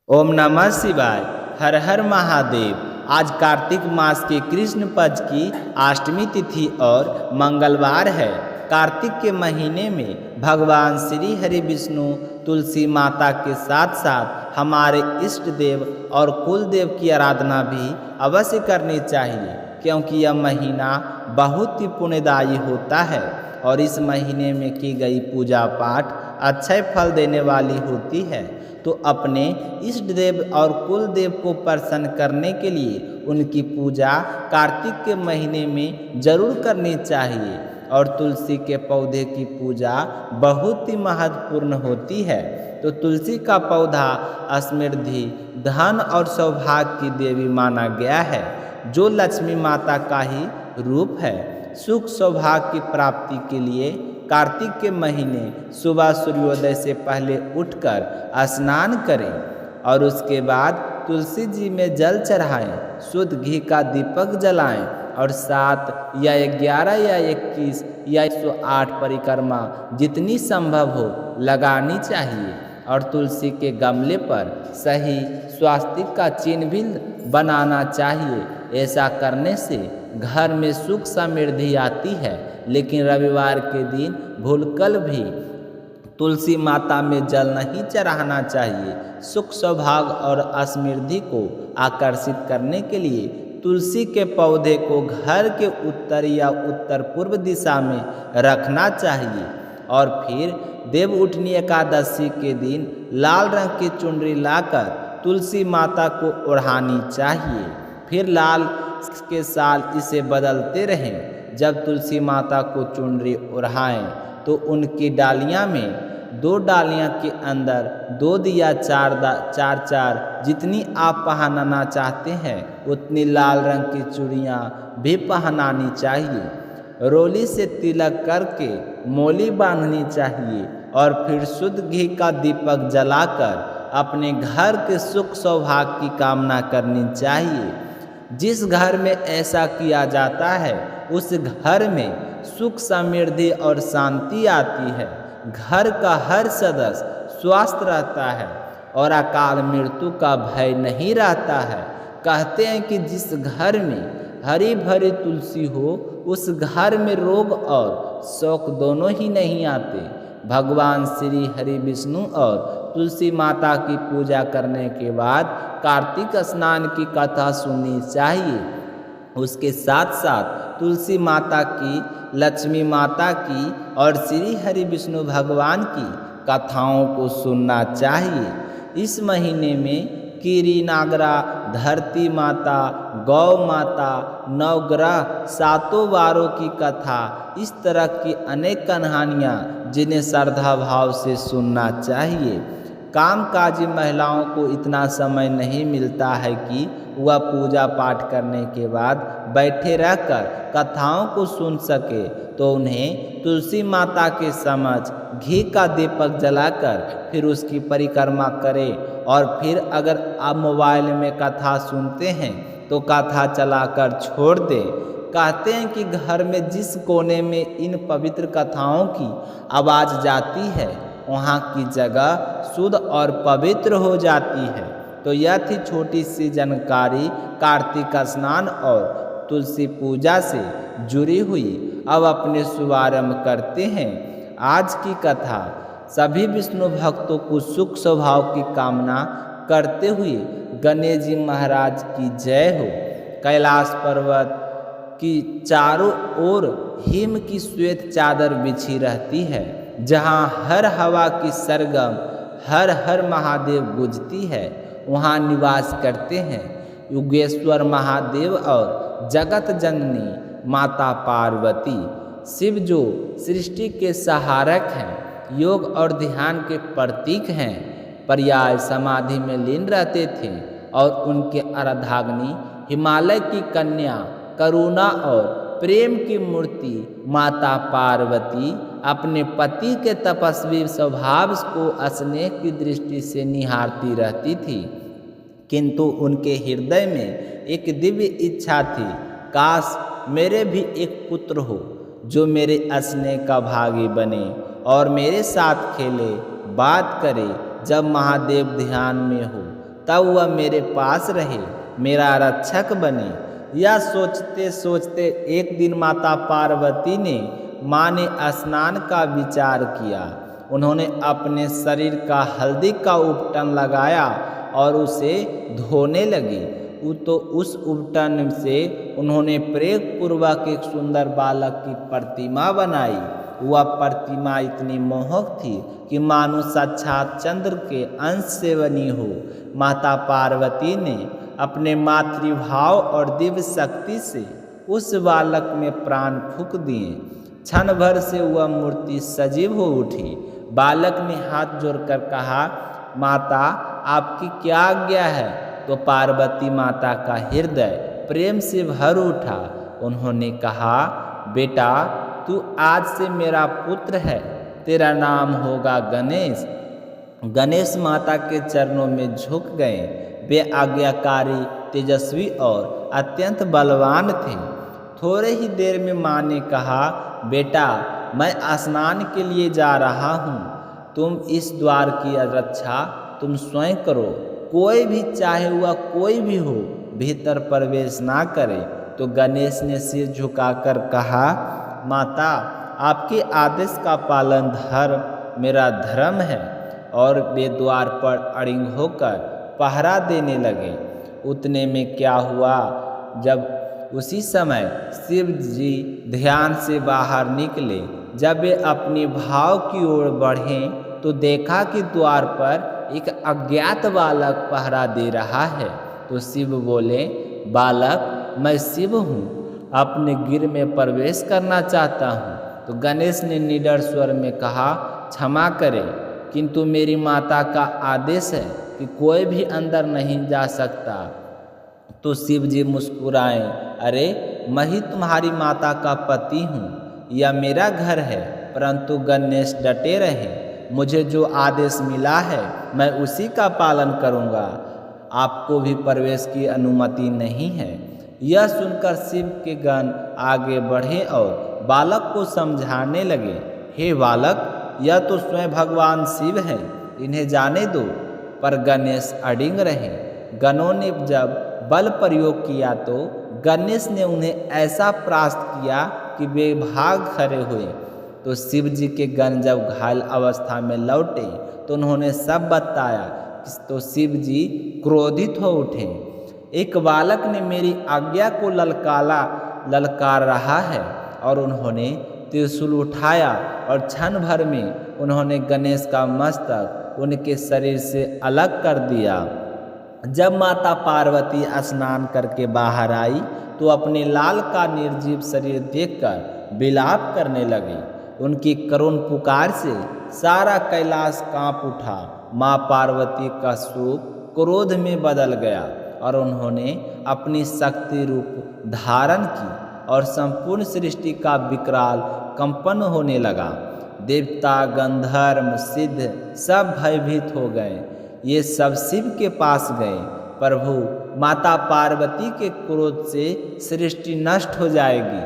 ओम नमः शिवाय। हर हर महादेव। आज कार्तिक मास के कृष्ण पक्ष की अष्टमी तिथि और मंगलवार है। कार्तिक के महीने में भगवान श्री हरि विष्णु तुलसी माता के साथ साथ हमारे इष्ट देव और कुल देव की आराधना भी अवश्य करनी चाहिए, क्योंकि यह महीना बहुत ही पुण्यदायी होता है और इस महीने में की गई पूजा पाठ अक्षय फल देने वाली होती है। तो अपने इष्ट देव और कुल देव को प्रसन्न करने के लिए उनकी पूजा कार्तिक के महीने में जरूर करनी चाहिए। और तुलसी के पौधे की पूजा बहुत ही महत्वपूर्ण होती है। तो तुलसी का पौधा समृद्धि, धन और सौभाग्य की देवी माना गया है, जो लक्ष्मी माता का ही रूप है। सुख सौभाग्य की प्राप्ति के लिए कार्तिक के महीने सुबह सूर्योदय से पहले उठकर स्नान करें और उसके बाद तुलसी जी में जल चढ़ाएं, शुद्ध घी का दीपक जलाएं और 7 या 11 या 21 या 108 परिक्रमा जितनी संभव हो लगानी चाहिए। और तुलसी के गमले पर सही स्वास्तिक का चिन्ह भी बनाना चाहिए। ऐसा करने से घर में सुख समृद्धि आती है। लेकिन रविवार के दिन भूलकर भी तुलसी माता में जल नहीं चढ़ाना चाहिए। सुख सौभाग्य और समृद्धि को आकर्षित करने के लिए तुलसी के पौधे को घर के उत्तर या उत्तर पूर्व दिशा में रखना चाहिए। और फिर देवउठनी एकादशी के दिन लाल रंग की चुनरी लाकर तुलसी माता को ओढ़ानी चाहिए। फिर लाल के साल इसे बदलते रहें। जब तुलसी माता को चुनरी ओढ़ाएं तो उनकी डालियां में 2 डालियां के अंदर 2 दिया 4 जितनी आप पहनाना चाहते हैं उतनी लाल रंग की चूड़ियाँ भी पहनानी चाहिए। रोली से तिलक करके मोली बांधनी चाहिए और फिर शुद्ध घी का दीपक जलाकर अपने घर के सुख सौभाग्य की कामना करनी चाहिए। जिस घर में ऐसा किया जाता है उस घर में सुख समृद्धि और शांति आती है। घर का हर सदस्य स्वस्थ रहता है और अकाल मृत्यु का भय नहीं रहता है। कहते हैं कि जिस घर में हरी भरी तुलसी हो उस घर में रोग और शोक दोनों ही नहीं आते। भगवान श्री हरि विष्णु और तुलसी माता की पूजा करने के बाद कार्तिक स्नान की कथा सुननी चाहिए। उसके साथ साथ तुलसी माता की, लक्ष्मी माता की और श्री हरि विष्णु भगवान की कथाओं को सुनना चाहिए। इस महीने में कीरी नागरा, धरती माता, गौ माता, नवग्रह, 7 वारों की कथा, इस तरह की अनेक कहानियाँ जिन्हें श्रद्धा भाव से सुनना चाहिए। कामकाजी महिलाओं को इतना समय नहीं मिलता है कि वह पूजा पाठ करने के बाद बैठे रहकर कथाओं को सुन सके, तो उन्हें तुलसी माता के समक्ष घी का दीपक जलाकर फिर उसकी परिक्रमा करें। और फिर अगर आप मोबाइल में कथा सुनते हैं तो कथा चलाकर छोड़ दें। कहते हैं कि घर में जिस कोने में इन पवित्र कथाओं की आवाज़ जाती है वहाँ की जगह शुद्ध और पवित्र हो जाती है। तो यह थी छोटी सी जानकारी कार्तिक स्नान और तुलसी पूजा से जुड़ी हुई। अब अपने शुभारंभ करते हैं आज की कथा। सभी विष्णु भक्तों को सुख स्वभाव की कामना करते हुए गणेश जी महाराज की जय हो। कैलाश पर्वत की चारों ओर हिम की श्वेत चादर बिछी रहती है, जहाँ हर हवा की सरगम हर हर महादेव गूंजती है। वहाँ निवास करते हैं योगेश्वर महादेव और जगत जननी माता पार्वती। शिव जो सृष्टि के सहारक हैं, योग और ध्यान के प्रतीक हैं, पर्याय समाधि में लीन रहते थे और उनके आराधनाग्नि हिमालय की कन्या, करुणा और प्रेम की मूर्ति माता पार्वती अपने पति के तपस्वी स्वभाव को स्नेह की दृष्टि से निहारती रहती थी। किंतु उनके हृदय में एक दिव्य इच्छा थी, काश मेरे भी एक पुत्र हो जो मेरे स्नेह का भागी बने और मेरे साथ खेले, बात करे। जब महादेव ध्यान में हो तब वह मेरे पास रहे, मेरा रक्षक बने। यह सोचते सोचते एक दिन माता पार्वती ने माँ ने स्नान का विचार किया। उन्होंने अपने शरीर का हल्दी का उपटन लगाया और उसे धोने लगी। तो उस उपटन से उन्होंने प्रयोग पूर्वक एक सुंदर बालक की प्रतिमा बनाई। वह प्रतिमा इतनी मोहक थी कि मानो साक्षात चंद्र के अंश से बनी हो। माता पार्वती ने अपने मातृभाव और दिव्य शक्ति से उस बालक में प्राण फूंक दिए। क्षण भर से वह मूर्ति सजीव हो उठी। बालक ने हाथ जोड़कर कहा, माता आपकी क्या आज्ञा है? तो पार्वती माता का हृदय प्रेम से भर उठा। उन्होंने कहा, बेटा तू आज से मेरा पुत्र है, तेरा नाम होगा गणेश। गणेश माता के चरणों में झुक गए। वे आज्ञाकारी, तेजस्वी और अत्यंत बलवान थे। थोड़े ही देर में माँ ने कहा, बेटा मैं स्नान के लिए जा रहा हूँ, तुम इस द्वार की रक्षा तुम स्वयं करो। कोई भी, चाहे वह कोई भी हो, भीतर प्रवेश ना करे। तो गणेश ने सिर झुकाकर कहा, माता आपके आदेश का पालन धर्म मेरा धर्म है। और वे द्वार पर अड़िंग होकर पहरा देने लगे। उतने में क्या हुआ, जब उसी समय शिव जी ध्यान से बाहर निकले। जब वे अपनी भाव की ओर बढ़े तो देखा कि द्वार पर एक अज्ञात बालक पहरा दे रहा है। तो शिव बोले, बालक मैं शिव हूँ, अपने गिर में प्रवेश करना चाहता हूँ। तो गणेश ने निडर स्वर में कहा, क्षमा करें, किंतु मेरी माता का आदेश है कि कोई भी अंदर नहीं जा सकता। तो शिव जी मुस्कुराए, अरे मैं ही तुम्हारी माता का पति हूँ, यह मेरा घर है। परंतु गणेश डटे रहे, मुझे जो आदेश मिला है मैं उसी का पालन करूँगा, आपको भी प्रवेश की अनुमति नहीं है। यह सुनकर शिव के गण आगे बढ़े और बालक को समझाने लगे, हे बालक, यह तो स्वयं भगवान शिव हैं, इन्हें जाने दो। पर गणेश अडिग रहे। गणों ने जब बल प्रयोग किया तो गणेश ने उन्हें ऐसा परास्त किया कि वे भाग खड़े हुए। तो शिव जी के गण जब घायल अवस्था में लौटे तो उन्होंने सब बताया। तो शिव जी क्रोधित हो उठे। एक बालक ने मेरी आज्ञा को ललकार रहा है। और उन्होंने त्रिशूल उठाया और क्षण भर में उन्होंने गणेश का मस्तक उनके शरीर से अलग कर दिया। जब माता पार्वती स्नान करके बाहर आई तो अपने लाल का निर्जीव शरीर देखकर विलाप करने लगी। उनकी करुण पुकार से सारा कैलाश कांप उठा। माँ पार्वती का शोक क्रोध में बदल गया और उन्होंने अपनी शक्ति रूप धारण की और संपूर्ण सृष्टि का विकराल कंपन होने लगा। देवता, गंधर्व, सिद्ध सब भयभीत हो गए। ये सब शिव के पास गए, प्रभु माता पार्वती के क्रोध से सृष्टि नष्ट हो जाएगी,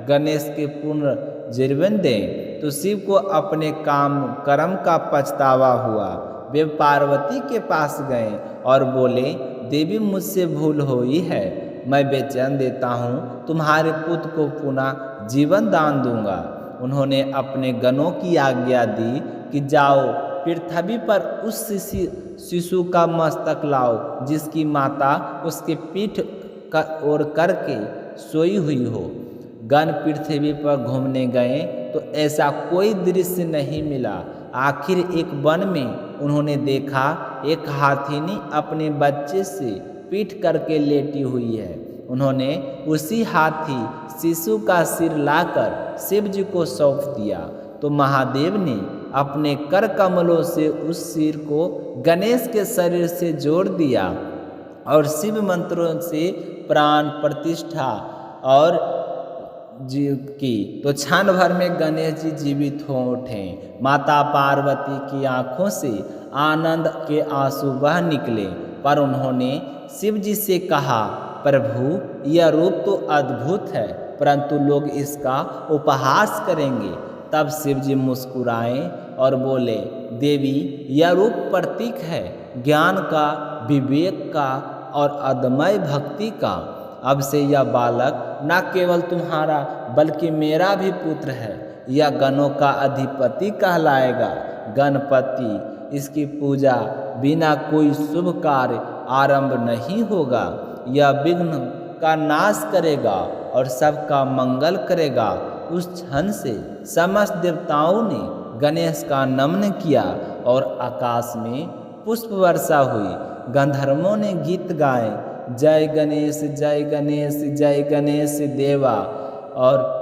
गणेश के पुनर्जीवन दें। तो शिव को अपने कर्म का पछतावा हुआ। वे पार्वती के पास गए और बोले, देवी मुझसे भूल हुई है, मैं बेचैन देता हूँ, तुम्हारे पुत्र को पुनः जीवन दान दूंगा। उन्होंने अपने गणों की आज्ञा दी कि जाओ पृथ्वी पर उस शिशु का मस्तक लाओ जिसकी माता उसके पीठ का ओर करके सोई हुई हो। गण पृथ्वी पर घूमने गए तो ऐसा कोई दृश्य नहीं मिला। आखिर एक वन में उन्होंने देखा एक हाथीनी अपने बच्चे से पीठ करके लेटी हुई है। उन्होंने उसी हाथी शिशु का सिर लाकर शिव जी को सौंप दिया। तो महादेव ने अपने कर कमलों से उस सिर को गणेश के शरीर से जोड़ दिया और शिव मंत्रों से प्राण प्रतिष्ठा और जीव की। तो क्षण भर में गणेश जी जीवित हो उठे। माता पार्वती की आंखों से आनंद के आंसू बह निकले। पर उन्होंने शिव जी से कहा, प्रभु यह रूप तो अद्भुत है, परंतु लोग इसका उपहास करेंगे। तब शिव जी मुस्कुराए और बोले, देवी यह रूप प्रतीक है ज्ञान का, विवेक का और अदम्य भक्ति का। अब से यह बालक न केवल तुम्हारा बल्कि मेरा भी पुत्र है। यह गणों का अधिपति कहलाएगा। गणपति, इसकी पूजा बिना कोई शुभ कार्य आरंभ नहीं होगा। यह विघ्न का नाश करेगा और सबका मंगल करेगा। उस क्षण से समस्त देवताओं ने गणेश का नमन किया और आकाश में पुष्प वर्षा हुई। गंधर्वों ने गीत गाए, जय गणेश जय गणेश जय गणेश देवा। और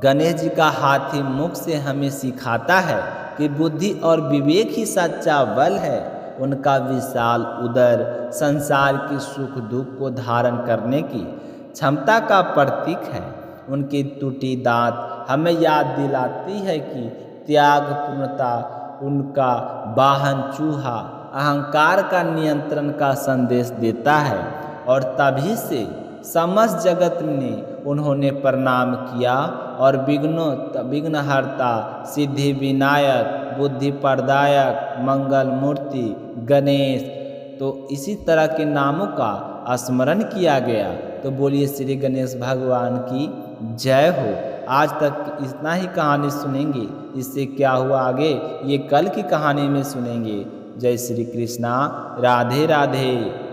गणेश जी का हाथी मुख से हमें सिखाता है कि बुद्धि और विवेक ही सच्चा बल है। उनका विशाल उदर संसार की सुख दुख को धारण करने की क्षमता का प्रतीक है। उनकी टूटी दांत हमें याद दिलाती है कि त्याग पूर्णता। उनका वाहन चूहा अहंकार का नियंत्रण का संदेश देता है और तभी से समस्त जगत में उन्होंने प्रणाम किया और विघ्नहर्ता, सिद्धि विनायक, बुद्धि प्रदायक, मंगल मूर्ति गणेश, तो इसी तरह के नामों का स्मरण किया गया। तो बोलिए श्री गणेश भगवान की जय हो। आज तक इतना ही कहानी सुनेंगे, इससे क्या हुआ आगे ये कल की कहानी में सुनेंगे। जय श्री कृष्णा, राधे राधे।